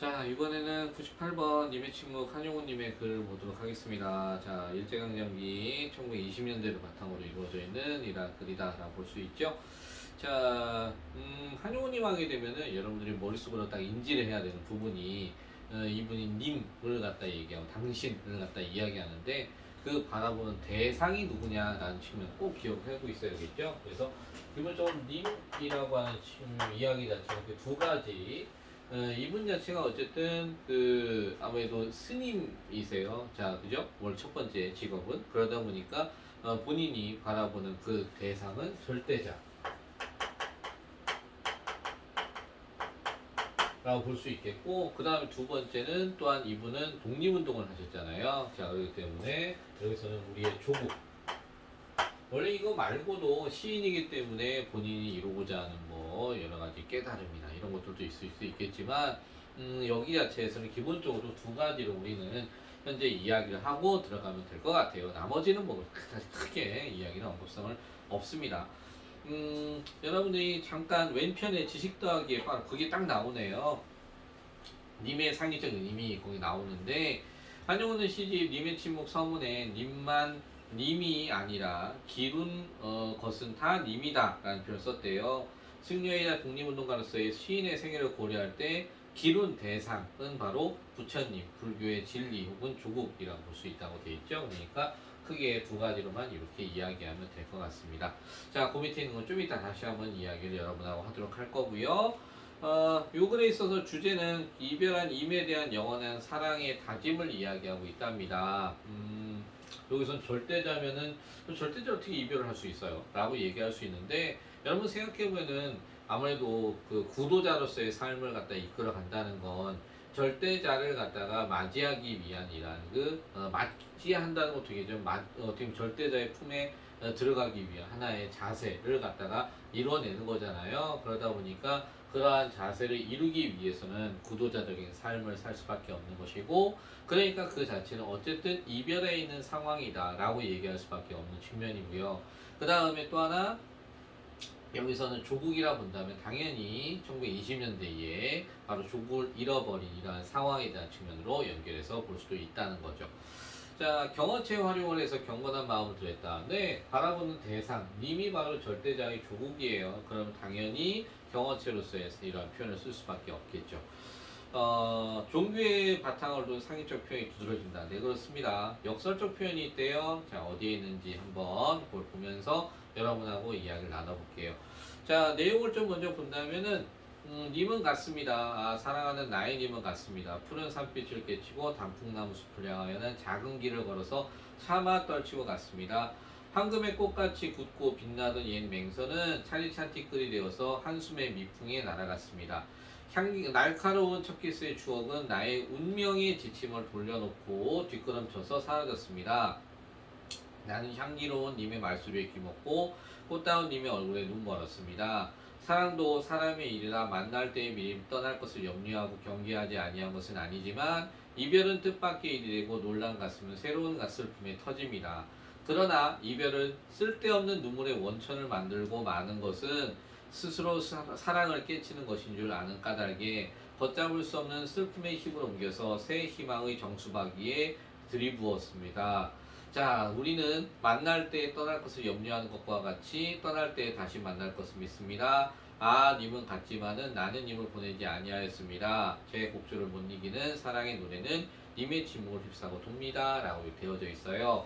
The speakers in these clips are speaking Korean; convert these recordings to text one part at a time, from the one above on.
자, 이번에는 98번 님의 침묵 한용우님의 글을 보도록 하겠습니다. 자, 일제강점기 1920년대를 바탕으로 이루어져 있는 이러한 글이다라고 볼 수 있죠. 자, 한용우님 하게 되면은 여러분들이 머릿속으로 딱 인지를 해야 되는 부분이 이분이 님을 갖다 얘기하고 당신을 갖다 이야기하는데 그 바라보는 대상이 누구냐라는 측면 꼭 기억하고 있어야겠죠. 그래서 기본적으로 님이라고 하는 이야기 자체가 두 가지 이분 자체가 어쨌든 아무래도 스님이세요. 자, 그죠? 월 첫 번째 직업은 그러다 보니까 본인이 바라보는 그 대상은 절대자. 라고 볼 수 있겠고, 그 다음에 두 번째는 또한 이분은 독립운동을 하셨잖아요. 자, 그렇기 때문에 여기서는 우리의 조국. 원래 이거 말고도 시인이기 때문에 본인이 이루고자 하는 뭐 여러 가지 깨달음이나 이런 것들도 있을 수 있겠지만, 여기 자체에서는 기본적으로 두 가지로 우리는 현재 이야기를 하고 들어가면 될 것 같아요. 나머지는 뭐 크게 이야기는 언급성을 없습니다. 여러분들이 잠깐 왼편에 지식 더하기에 바로 그게 딱 나오네요. 님의 상징적 의미 거기 나오는데 한용운의 시집 님의 침묵 서문에 님이 아니라 기룬 것은 다 님이다 라는 표현을 썼대요. 승려이나 독립운동가로서의 시인의 생애를 고려할 때 기룬 대상은 바로 부처님, 불교의 진리 혹은 조국이라고 볼 수 있다고 되어 있죠. 그러니까 크게 두 가지로만 이렇게 이야기하면 될 것 같습니다. 자, 그 밑에 있는 건 좀 이따 다시 한번 이야기를 여러분하고 하도록 할 거고요. 요 글에 있어서 주제는 이별한 임에 대한 영원한 사랑의 다짐을 이야기하고 있답니다. 여기선 절대자면은 절대자 어떻게 이별을 할 수 있어요? 라고 얘기할 수 있는데 여러분 생각해보면은 아무래도 그 구도자로서의 삶을 갖다 이끌어 간다는 건 절대자를 갖다가 맞이하기 위한이라는 맞이한다는 것도 되게 어떻게 보면 절대자의 품에 들어가기 위한 하나의 자세를 갖다가 이뤄내는 거잖아요. 그러다 보니까 그러한 자세를 이루기 위해서는 구도자적인 삶을 살 수밖에 없는 것이고, 그러니까 그 자체는 어쨌든 이별에 있는 상황이다 라고 얘기할 수밖에 없는 측면이고요. 그 다음에 또 하나 여기서는 조국이라 본다면 당연히 1920년대에 바로 조국을 잃어버린 이러한 상황에 대한 측면으로 연결해서 볼 수도 있다는 거죠. 자, 경어체 활용을 해서 경건한 마음을 드렸다. 네, 바라보는 대상, 님이 바로 절대자의 조국이에요. 그럼 당연히 경어체로서의 이러한 표현을 쓸 수밖에 없겠죠. 종교의 바탕을 둔 상징적 표현이 두드러진다. 네, 그렇습니다. 역설적 표현이 있대요. 자, 어디에 있는지 한번 그걸 보면서 여러분하고 이야기를 나눠볼게요. 자, 내용을 좀 먼저 본다면은, 님은 같습니다. 아, 사랑하는 나의 님은 같습니다. 푸른 산빛을 깨치고 단풍나무 숲을 향하여는 작은 길을 걸어서 차마 떨치고 갔습니다. 황금의 꽃같이 굳고 빛나던 옛 맹서는 차디찬티 끓이 되어서 한숨의 미풍에 날아갔습니다. 날카로운 첫 키스의 추억은 나의 운명의 지침을 돌려놓고 뒷걸음쳐서 사라졌습니다. 나는 향기로운 님의 말소리에 귀먹고 꽃다운 님의 얼굴에 눈 멀었습니다. 사랑도 사람의 일이라 만날 때에 미리 떠날 것을 염려하고 경계하지 아니한 것은 아니지만 이별은 뜻밖의 일이 되고 놀란 가슴은 새로운 슬픔에 터집니다. 그러나 이별은 쓸데없는 눈물의 원천을 만들고 마는 것은 스스로 사랑을 깨치는 것인 줄 아는 까닭에 걷잡을 수 없는 슬픔의 힘을 옮겨서 새 희망의 정수박이에 들이부었습니다. 자, 우리는 만날 때 떠날 것을 염려하는 것과 같이 떠날 때 다시 만날 것을 믿습니다. 아, 님은 같지만은 나는 님을 보내지 아니하였습니다. 제 곡조를 못 이기는 사랑의 노래는 님의 침묵을 휩싸고 돕니다. 라고 되어져 있어요.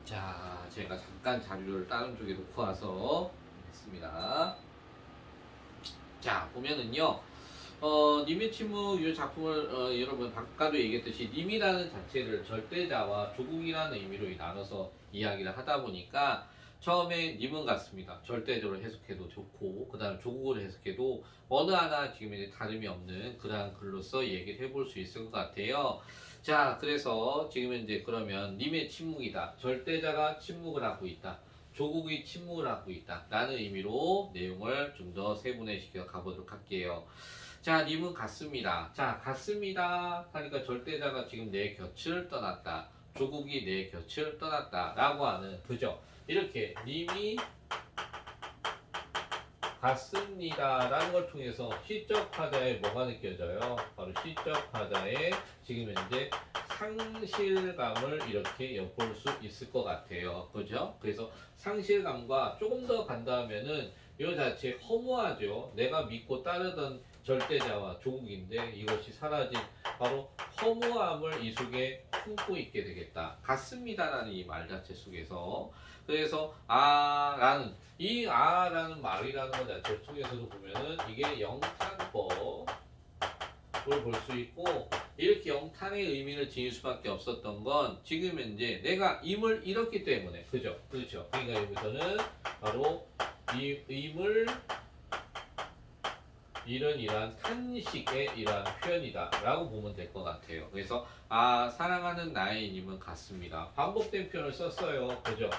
자, 제가 잠깐 자료를 다른 쪽에 놓고 와서 했습니다. 자, 보면은요. 님의 침묵 이 작품을 여러분 아까도 얘기했듯이 님이라는 자체를 절대자와 조국이라는 의미로 나눠서 이야기를 하다 보니까 처음에 님은 같습니다. 절대적으로 해석해도 좋고 그 다음 조국으로 해석해도 어느 하나 지금 이제 다름이 없는 그러한 글로서 얘기를 해볼 수 있을 것 같아요. 자, 그래서 지금 이제 그러면 님의 침묵이다. 절대자가 침묵을 하고 있다. 조국이 침묵을 하고 있다. 라는 의미로 내용을 좀 더 세분화시켜 가보도록 할게요. 자, 님은 같습니다. 자, 같습니다. 하니까 절대자가 지금 내 곁을 떠났다. 조국이 내 곁을 떠났다. 라고 하는, 그죠? 이렇게 님이 같습니다라는 걸 통해서 시적 화자에 뭐가 느껴져요? 바로 시적 화자에 지금 현재 상실감을 이렇게 엿볼 수 있을 것 같아요. 그죠? 그래서 상실감과 조금 더 간다면은 이 자체 허무하죠. 내가 믿고 따르던 절대자와 조국인데 이것이 사라진 바로 허무함을 이 속에 품고 있게 되겠다. 같습니다라는 이 말 자체 속에서 그래서 라는 말이라는 것 자체 속에서도 보면은 이게 영탄법을 볼 수 있고 이렇게 영탄의 의미를 지닐 수밖에 없었던 건 지금 현재 내가 임을 잃었기 때문에 그죠? 그렇죠. 그러니까 여기서는 바로 이 임을 이런 이러한 탄식의 이러한 표현이다 라고 보면 될 것 같아요. 그래서 사랑하는 나의 님은 같습니다. 반복된 표현을 썼어요. 그죠?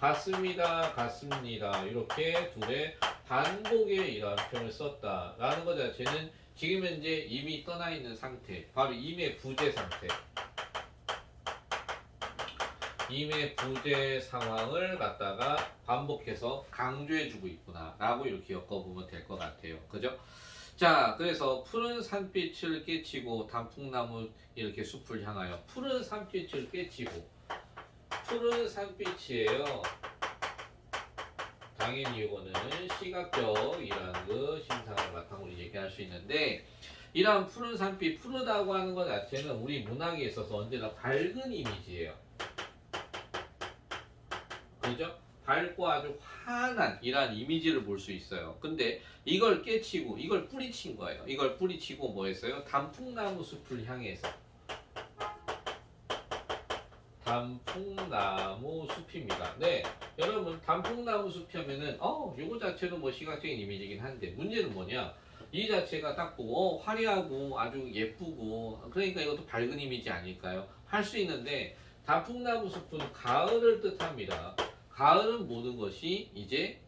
같습니다. 같습니다. 이렇게 둘의 반복의 이러한 표현을 썼다 라는 것 자체는 지금 현재 이미 떠나 있는 상태, 바로 임의 부재 상태, 임의 부재 상황을 갖다가 반복해서 강조해주고 있구나 라고 이렇게 엮어보면 될 것 같아요. 그죠? 자, 그래서 푸른 산빛을 깨치고 단풍나무 이렇게 숲을 향하여 푸른 산빛을 깨치고 푸른 산빛이에요. 당연히 이거는 시각적이라는 그 심상을 바탕으로 얘기할 수 있는데 이러한 푸른 산빛, 푸르다고 하는 것 자체는 우리 문학에 있어서 언제나 밝은 이미지예요. 그죠? 밝고 아주 환한 이러한 이미지를 볼 수 있어요. 근데 이걸 깨치고 이걸 뿌리친 거예요. 이걸 뿌리치고 뭐 했어요? 단풍나무 숲을 향해서 단풍나무 숲입니다. 네, 여러분 단풍나무 숲이 하면은 요거 자체도 뭐 시각적인 이미지긴 한데 문제는 뭐냐? 이 자체가 딱 보고 화려하고 아주 예쁘고 그러니까 이것도 밝은 이미지 아닐까요? 할 수 있는데 단풍나무 숲은 가을을 뜻합니다. 가을은 모든 것이 이제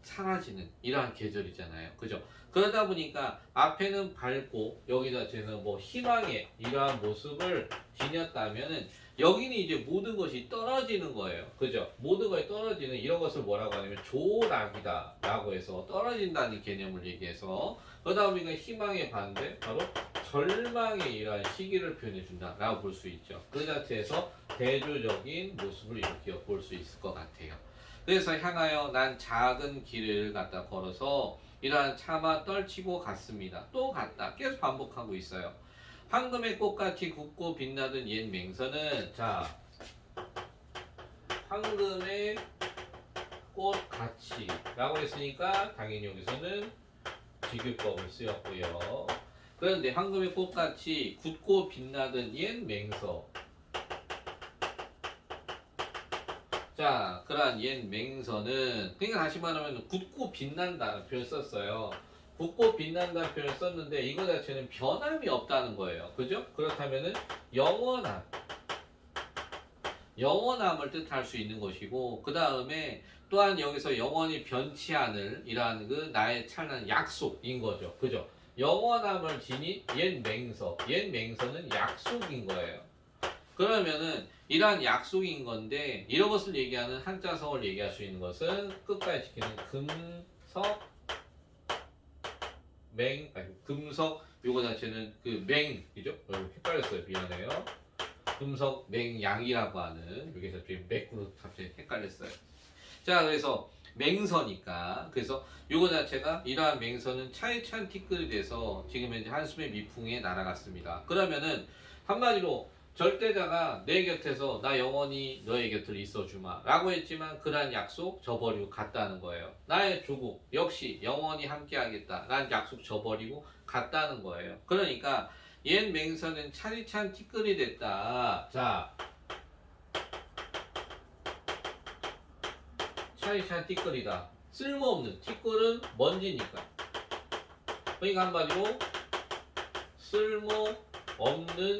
사라지는 이러한 계절이잖아요. 그죠? 그러다 보니까 앞에는 밝고 여기 자체는 뭐 희망의 이러한 모습을 지녔다면은 여기는 이제 모든 것이 떨어지는 거예요. 그죠? 모든 것이 떨어지는 이런 것을 뭐라고 하냐면 조락이다 라고 해서 떨어진다는 개념을 얘기해서 그러다 보니까 희망의 반대 바로 절망의 이러한 시기를 표현해 준다 라고 볼 수 있죠. 그 자체에서 대조적인 모습을 이렇게 볼 수 있을 것 같아요. 그래서 향하여 난 작은 길을 갖다 걸어서 이러한 차마 떨치고 갔습니다. 또 갔다. 계속 반복하고 있어요. 황금의 꽃같이 굵고 빛나던 옛 맹서는 황금의 꽃같이 라고 했으니까 당연히 여기서는 비교법을 쓰였고요. 그런데 황금의 꽃같이 굳고 빛나던 옛 맹서 그러한 옛 맹서는 그러니까 다시 말하면 굳고 빛난다는 표현을 썼어요. 굳고 빛난다는 표현을 썼는데 이거 자체는 변함이 없다는 거예요. 그죠? 그렇다면은 영원함을 뜻할 수 있는 것이고 그 다음에 또한 여기서 영원히 변치 않을 이러한 그 나의 찬란 약속인 거죠. 그죠? 영원함을 지닌 옛 맹서는 약속인 거예요. 그러면은 이러한 약속인 건데 이런 것을 얘기하는 한자성을 얘기할 수 있는 것은 끝까지 지키는 금석 요거 자체는 그 맹이죠? 헷갈렸어요. 미안해요. 금석 맹양이라고 하는 여기서 좀 맥으로 갑자기 헷갈렸어요. 자, 그래서 맹서니까 그래서 요거 자체가 이러한 맹서는 차에 찬 티끌이 돼서 지금 현재 한숨의 미풍에 날아갔습니다. 그러면은 한마디로 절대자가 내 곁에서 나 영원히 너의 곁을 있어주마 라고 했지만 그러한 약속 저버리고 갔다는 거예요. 나의 조국 역시 영원히 함께하겠다 라는 약속 저버리고 갔다는 거예요. 그러니까 옛 맹서는 차리 찬 티끌이 됐다. 차리 찬 티끌이다. 쓸모없는 티끌은 먼지니까. 그러니까 한마디로 쓸모없는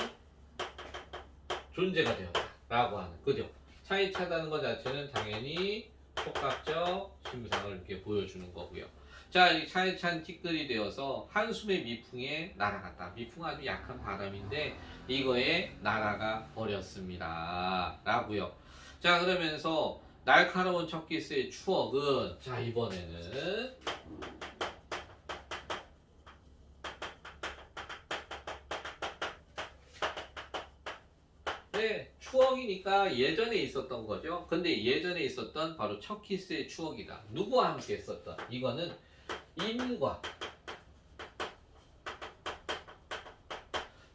존재가 되었다 라고 하는 그죠? 차이 차다는 것 자체는 당연히 촉각적 심상을 이렇게 보여주는 거고요. 자, 이 차에 찬 티끌이 되어서 한숨의 미풍에 날아갔다. 미풍 아주 약한 바람인데 이거에 날아가 버렸습니다 라고요. 자, 그러면서 날카로운 첫 키스의 추억은 이번에는 네, 추억이니까 예전에 있었던 거죠. 근데 예전에 있었던 바로 첫 키스의 추억이다. 누구와 함께 했었던? 이거는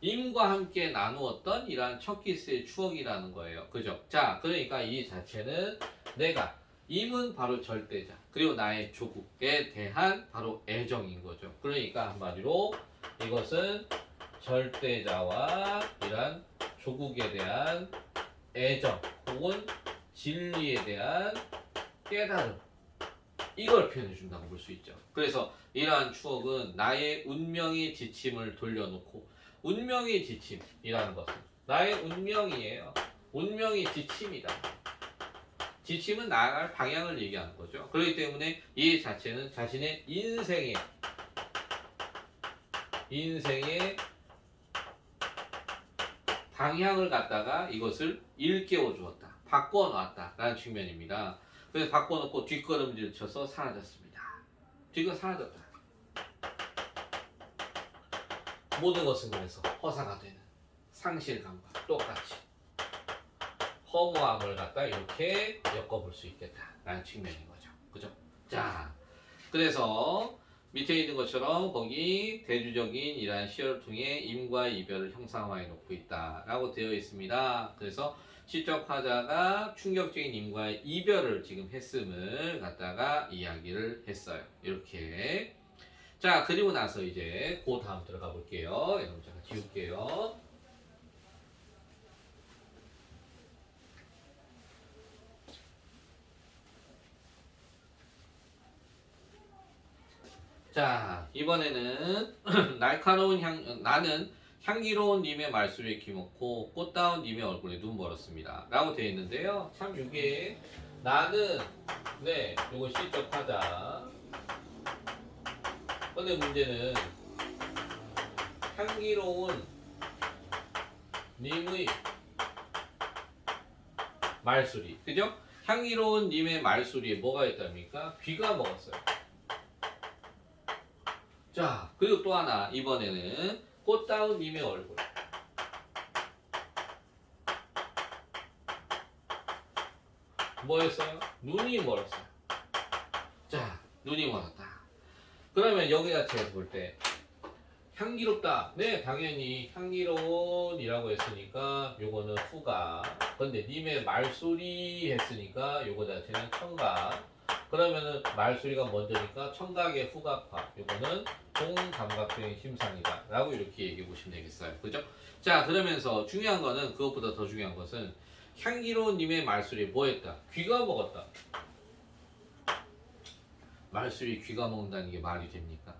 임과 함께 나누었던 이러한 첫 키스의 추억이라는 거예요. 그죠? 자, 그러니까 이 자체는 내가 임은 바로 절대자 그리고 나의 조국에 대한 바로 애정인 거죠. 그러니까 한마디로 이것은 절대자와 이러한 조국에 대한 애정 혹은 진리에 대한 깨달음 이걸 표현해 준다고 볼 수 있죠. 그래서 이러한 추억은 나의 운명의 지침을 돌려놓고 운명의 지침이라는 것은 나의 운명이에요. 운명의 지침이다. 지침은 나아갈 방향을 얘기하는 거죠. 그렇기 때문에 이 자체는 자신의 인생의 방향을 갖다가 이것을 일깨워 주었다. 바꿔 놨다라는 측면입니다. 그래서 바꿔놓고 뒷걸음질 쳐서 사라졌습니다. 뒤가 사라졌다. 모든 것은 그래서 허사가 되는 상실감과 똑같이 허무함을 갖다 이렇게 엮어볼 수 있겠다라는 측면인 거죠. 그죠? 자, 그래서 밑에 있는 것처럼 거기 대주적인 이러한 시어를 통해 임과 이별을 형상화해 놓고 있다라고 되어 있습니다. 그래서 시적 화자가 충격적인 임과의 이별을 지금 했음을 갖다가 이야기를 했어요. 이렇게. 자, 그리고 나서 이제 그 다음 들어가 볼게요. 여러분 잠깐 지울게요. 자, 이번에는 나는 향기로운 님의 말소리에 귀먹고 꽃다운 님의 얼굴에 눈 멀었습니다. 라고 되어 있는데요. 참 이게 나는 네, 요거 시적 하자. 근데 문제는 향기로운 님의 말소리. 그죠? 향기로운 님의 말소리에 뭐가 있답니까? 귀가 먹었어요. 자, 그리고 또 하나 이번에는 꽃다운 님의 얼굴. 뭐였어요? 눈이 멀었어요. 자, 눈이 멀었다. 그러면 여기 자체에서 볼 때 향기롭다. 네, 당연히 향기로운이라고 했으니까 요거는 후가. 근데 님의 말소리 했으니까 요거 자체는 청각. 그러면은 말소리가 먼저니까 청각의 후각화. 요거는 동감각적인 심상이다. 라고 이렇게 얘기해 보시면 되겠어요. 그죠? 자, 그러면서 중요한 거는 그것보다 더 중요한 것은 향기로운 님의 말소리에 뭐 했다? 귀가 먹었다. 말소리 귀가 먹는다는 게 말이 됩니까?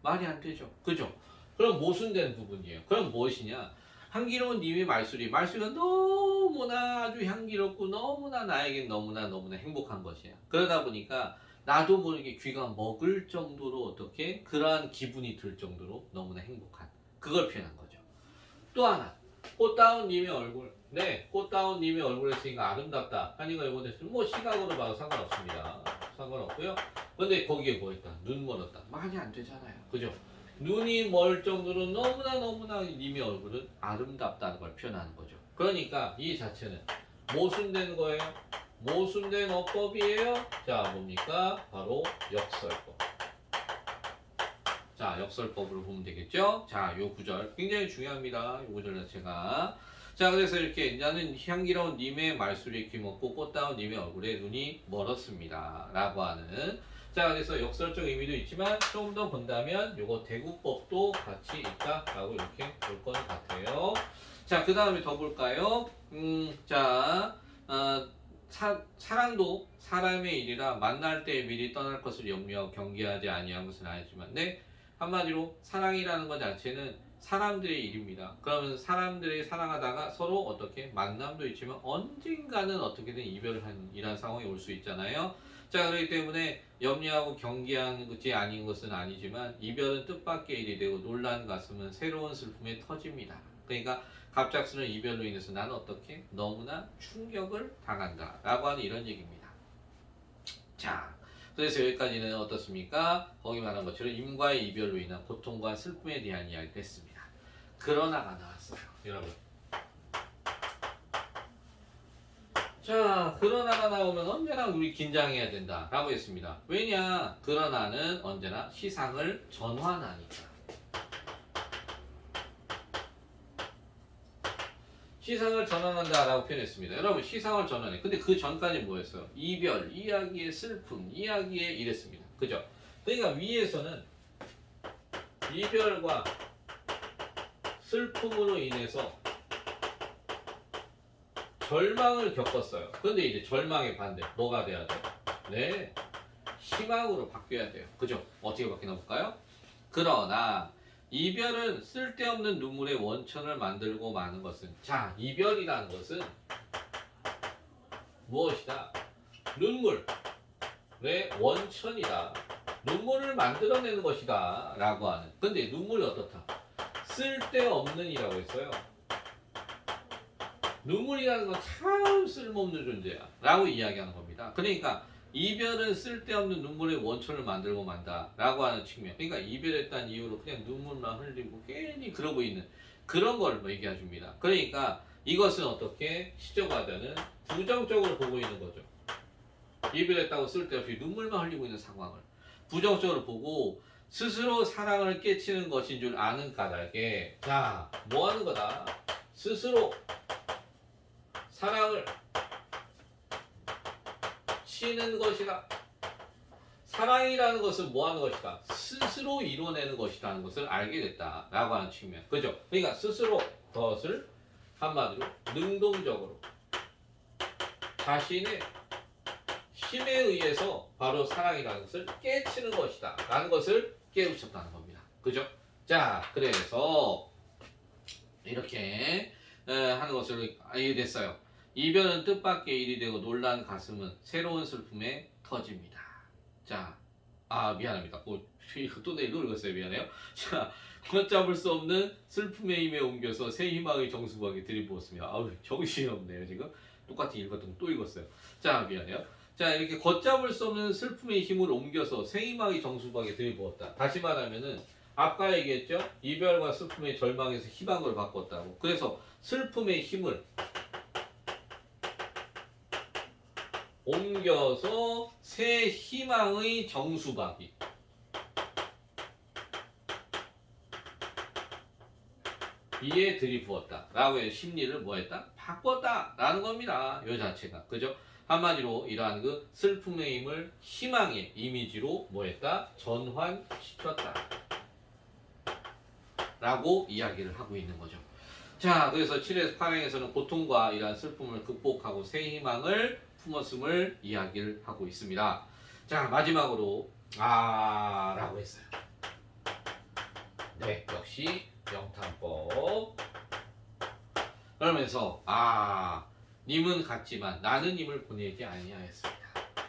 말이 안 되죠. 그죠? 그럼 모순된 부분이에요. 그럼 무엇이냐? 향기로운 님의 말소리가 너무나 아주 향기롭고 너무나 나에겐 너무나 행복한 것이야. 그러다 보니까 나도 모르게 귀가 먹을 정도로 어떻게 그러한 기분이 들 정도로 너무나 행복한 그걸 표현한 거죠. 또 하나 꽃다운 님의 얼굴. 네, 꽃다운 님의 얼굴에 쓰니까 아름답다 하니까 이거 됐으면 뭐 시각으로 봐도 상관없습니다. 상관없고요. 근데 거기에 뭐 있다? 눈 멀었다. 말이 안 되잖아요. 그죠? 눈이 멀 정도로 너무나 님의 얼굴은 아름답다는 걸 표현하는 거죠. 그러니까 이 자체는 모순된 거예요. 모순된 어법이에요. 자, 뭡니까? 바로 역설법. 자, 역설법으로 보면 되겠죠? 자, 요 구절 굉장히 중요합니다. 요 구절 자체가. 자, 그래서 이렇게 나는 향기로운 님의 말소리에 귀먹고 꽃다운 님의 얼굴에 눈이 멀었습니다. 라고 하는. 자, 그래서 역설적 의미도 있지만 좀 더 본다면 요거 대구법도 같이 있다라고 이렇게 볼 것 같아요. 자, 그 다음에 더 볼까요? 자, 사랑도 사람의 일이라 만날 때 미리 떠날 것을 염려하고 경계하지 아니한 것은 아니지만, 네, 한마디로 사랑이라는 것 자체는 사람들의 일입니다. 그러면 사람들이 사랑하다가 서로 어떻게 만남도 있지만 언젠가는 어떻게든 이별을 하는 이런 상황이 올 수 있잖아요. 자, 그렇기 때문에 염려하고 경계하는 것이 아닌 것은 아니지만 이별은 뜻밖의 일이 되고 놀란 가슴은 새로운 슬픔에 터집니다. 그러니까 갑작스러운 이별로 인해서 나는 어떻게 너무나 충격을 당한다 라고 하는 이런 얘기입니다. 자, 그래서 여기까지는 어떻습니까? 거기 말한 것처럼 임과의 이별로 인한 고통과 슬픔에 대한 이야기를 했습니다. 그러나가 나왔어요. 여러분, 자, 그러나가 나오면 언제나 우리 긴장해야 된다라고 했습니다. 왜냐? 그러나는 언제나 시상을 전환하니까. 시상을 전환한다라고 표현했습니다. 여러분, 시상을 전환해. 근데 그 전까지 뭐였어요? 이별, 이야기의 슬픔, 이야기의 이랬습니다. 그죠? 그러니까 위에서는 이별과 슬픔으로 인해서 절망을 겪었어요. 근데 이제 절망의 반대, 뭐가 돼야죠? 네, 희망으로 바뀌어야 돼요. 그죠? 어떻게 바뀌나 볼까요? 그러나 이별은 쓸데없는 눈물의 원천을 만들고 마는 것은, 자, 이별이라는 것은 무엇이다? 눈물의 원천이다. 눈물을 만들어내는 것이다 라고 하는. 근데 눈물이 어떻다? 쓸데없는 이라고 했어요. 눈물이라는 건 참 쓸모없는 존재야 라고 이야기하는 겁니다. 그러니까 이별은 쓸데없는 눈물의 원천을 만들고 만다 라고 하는 측면. 그러니까 이별했다는 이유로 그냥 눈물만 흘리고 괜히 그러고 있는 그런 걸 얘기해 줍니다. 그러니까 이것은 어떻게 시적화자는 부정적으로 보고 있는 거죠. 이별했다고 쓸데없이 눈물만 흘리고 있는 상황을 부정적으로 보고 스스로 사랑을 깨치는 것인 줄 아는 까닭에, 자, 뭐 하는 거다? 스스로 사랑을 치는 것이다. 사랑이라는 것은 뭐 하는 것이다? 스스로 이뤄내는 것이라는 것을 알게 됐다라고 하는 측면. 그죠? 그러니까 스스로 그것을 한마디로 능동적으로 자신의 힘에 의해서 바로 사랑이라는 것을 깨치는 것이다 라는 것을 깨우쳤다는 겁니다. 그죠? 자, 그래서 이렇게 하는 것을 알게 됐어요. 이별은 뜻밖의 일이 되고 놀란 가슴은 새로운 슬픔에 터집니다. 자, 미안합니다. 이거 또 내일 읽었어요. 미안해요. 자, 걷잡을 수 없는 슬픔의 힘에 옮겨서 새 희망의 정수박에 들이부었습니다. 정신이 없네요. 지금 똑같이 읽었던 거 또 읽었어요. 자, 미안해요. 자, 이렇게 걷잡을 수 없는 슬픔의 힘을 옮겨서 새 희망의 정수박에 들이부었다. 다시 말하면은 아까 얘기했죠? 이별과 슬픔의 절망에서 희망으로 바꿨다고. 그래서 슬픔의 힘을 옮겨서 새 희망의 정수박이 이에 들이부었다 라고 해서 심리를 뭐 했다? 바꿨다 라는 겁니다. 이 자체가. 그죠? 한마디로 이러한 그 슬픔의 힘을 희망의 이미지로 뭐 했다? 전환시켰다 라고 이야기를 하고 있는 거죠. 자, 그래서 7에서 8행에서는 고통과 이러한 슬픔을 극복하고 새 희망을 품었음을 이야기를 하고 있습니다. 자, 마지막으로 라고 했어요. 네, 역시 영탄법. 그러면서 님은 갔지만 나는 님을 보내지 아니하였습니다.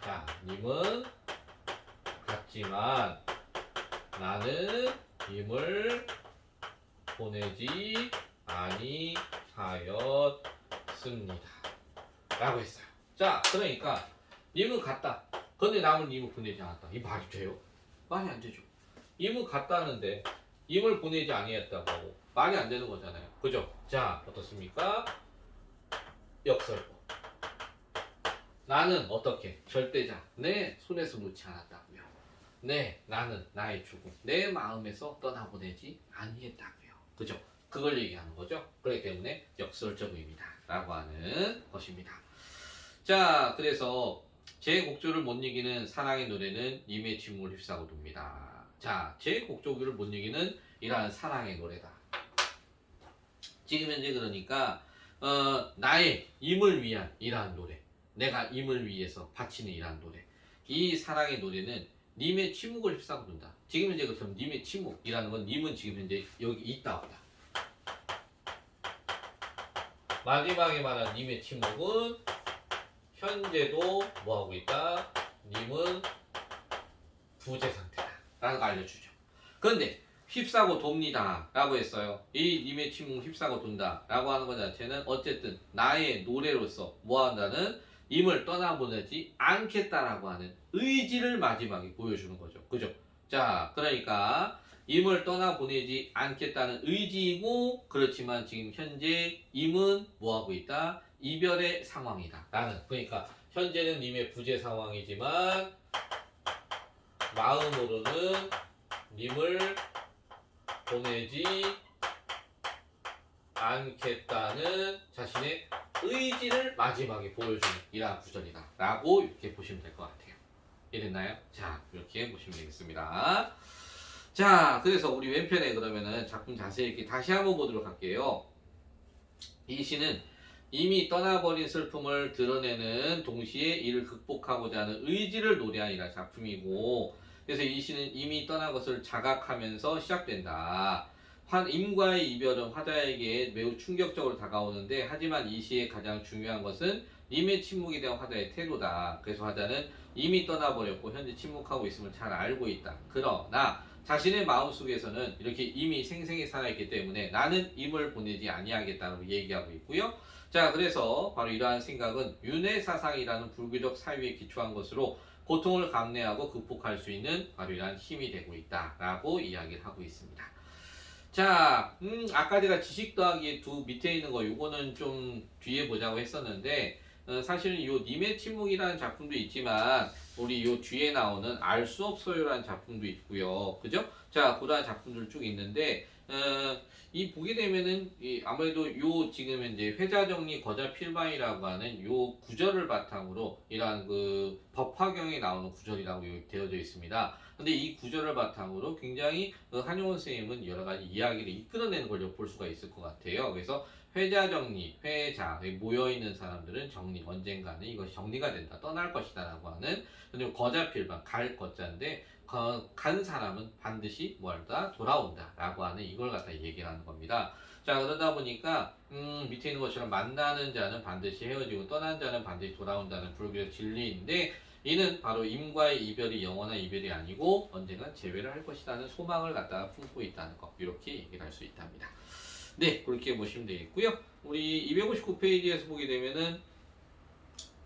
자, 님은 갔지만 나는 님을 보내지 아니하였습니다 라고 했어요. 자, 그러니까 님은 갔다. 근데 남은 님을 보내지 않았다. 이 말이 돼요? 말이 안 되죠. 님은 갔다는데 님을 보내지 아니했다고 하고 말이 안 되는 거잖아요. 그죠? 자, 어떻습니까? 역설법. 나는 어떻게? 절대자. 내 손에서 놓지 않았다고요. 네, 나는 나의 죽음. 내 마음에서 떠나보내지 아니했다고요. 그죠? 그걸 얘기하는 거죠. 그렇기 때문에 역설적 의미다 라고 하는 것입니다. 자, 그래서 제 곡조를 못 이기는 사랑의 노래는 님의 침묵을 휩싸고 돕니다. 자, 제 곡조를 못 이기는 이러한 사랑의 노래다. 지금 현재 그러니까 나의 임을 위한 이러한 노래, 내가 임을 위해서 바치는 이러한 노래, 이 사랑의 노래는 님의 침묵을 휩싸고 돈다. 지금 현재 그렇다면 님의 침묵이라는 건 님은 지금 현재 여기 있다 없다. 마지막에 말한 님의 침묵은 현재도 뭐하고 있다? 님은 부재 상태다 라는 거 알려주죠. 그런데 휩싸고 돕니다 라고 했어요. 이 님의 침묵을 휩싸고 돈다 라고 하는 것 자체는 어쨌든 나의 노래로서 뭐한다는 임을 떠나보내지 않겠다라고 하는 의지를 마지막에 보여주는 거죠. 그죠? 자, 그러니까 임을 떠나보내지 않겠다는 의지이고, 그렇지만 지금 현재 임은 뭐하고 있다? 이별의 상황이다. 나는 그러니까 현재는 님의 부재 상황이지만 마음으로는 님을 보내지 않겠다는 자신의 의지를 마지막에 보여주는 이러한 구절이다 라고 이렇게 보시면 될 것 같아요. 이해됐나요? 자, 이렇게 보시면 되겠습니다. 자, 그래서 우리 왼편에 그러면은 작품 자세히 이렇게 다시 한번 보도록 할게요. 이 시는 이미 떠나버린 슬픔을 드러내는 동시에 이를 극복하고자 하는 의지를 노래한 이라 작품이고, 그래서 이 시는 이미 떠난 것을 자각하면서 시작된다. 임과의 이별은 화자에게 매우 충격적으로 다가오는데, 하지만 이 시의 가장 중요한 것은 님의 침묵에 대한 화자의 태도다. 그래서 화자는 이미 떠나버렸고 현재 침묵하고 있음을 잘 알고 있다. 그러나 자신의 마음속에서는 이렇게 이미 생생히 살아있기 때문에 나는 임을 보내지 아니하겠다고 얘기하고 있고요. 자, 그래서 바로 이러한 생각은 윤회 사상이라는 불교적 사유에 기초한 것으로 고통을 감내하고 극복할 수 있는 바로 이러한 힘이 되고 있다라고 이야기를 하고 있습니다. 자, 아까 제가 지식 더하기 두 밑에 있는 거 요거는 좀 뒤에 보자고 했었는데, 사실은 요 님의 침묵이라는 작품도 있지만 우리 요 뒤에 나오는 알 수 없어요라는 작품도 있고요. 그죠? 자, 그러한 작품들 쭉 있는데 이 보게 되면은 아무래도 요 지금 이제 회자정리 거자필반이라고 하는 요 구절을 바탕으로 이러한 그 법화경에 나오는 구절이라고 되어져 있습니다. 근데 이 구절을 바탕으로 굉장히 한용원 선생님은 여러 가지 이야기를 이끌어내는 걸 볼 수가 있을 것 같아요. 그래서 회자 정리, 회자 모여있는 사람들은 정리, 언젠가는 이것이 정리가 된다, 떠날 것이다 라고 하는, 그리고 거자필반, 갈 거자인데 간 사람은 반드시 뭐할다 돌아온다 라고 하는 이걸 갖다 얘기를 하는 겁니다. 자, 그러다 보니까 밑에 있는 것처럼 만나는 자는 반드시 헤어지고 떠난 자는 반드시 돌아온다는 불교의 진리인데, 이는 바로 임과의 이별이 영원한 이별이 아니고 언젠간 재회를 할 것이라는 소망을 갖다가 품고 있다는 것, 이렇게 얘기를 할 수 있답니다. 네, 그렇게 보시면 되겠고요. 우리 259페이지에서 보게 되면은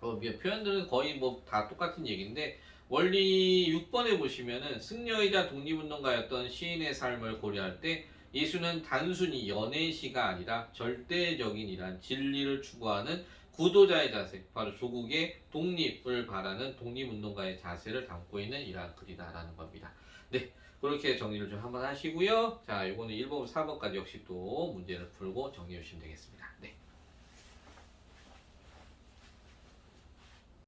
표현들은 거의 뭐 다 똑같은 얘기인데, 원리 6번에 보시면은 승려이자 독립운동가였던 시인의 삶을 고려할 때 예수는 단순히 연애시가 아니라 절대적인 이란 진리를 추구하는 구도자의 자세, 바로 조국의 독립을 바라는 독립운동가의 자세를 담고 있는 이러한 글이다라는 겁니다. 네, 그렇게 정리를 좀 한번 하시고요. 자, 이거는 1번부터 4번까지 역시 또 문제를 풀고 정리해 주시면 되겠습니다. 네.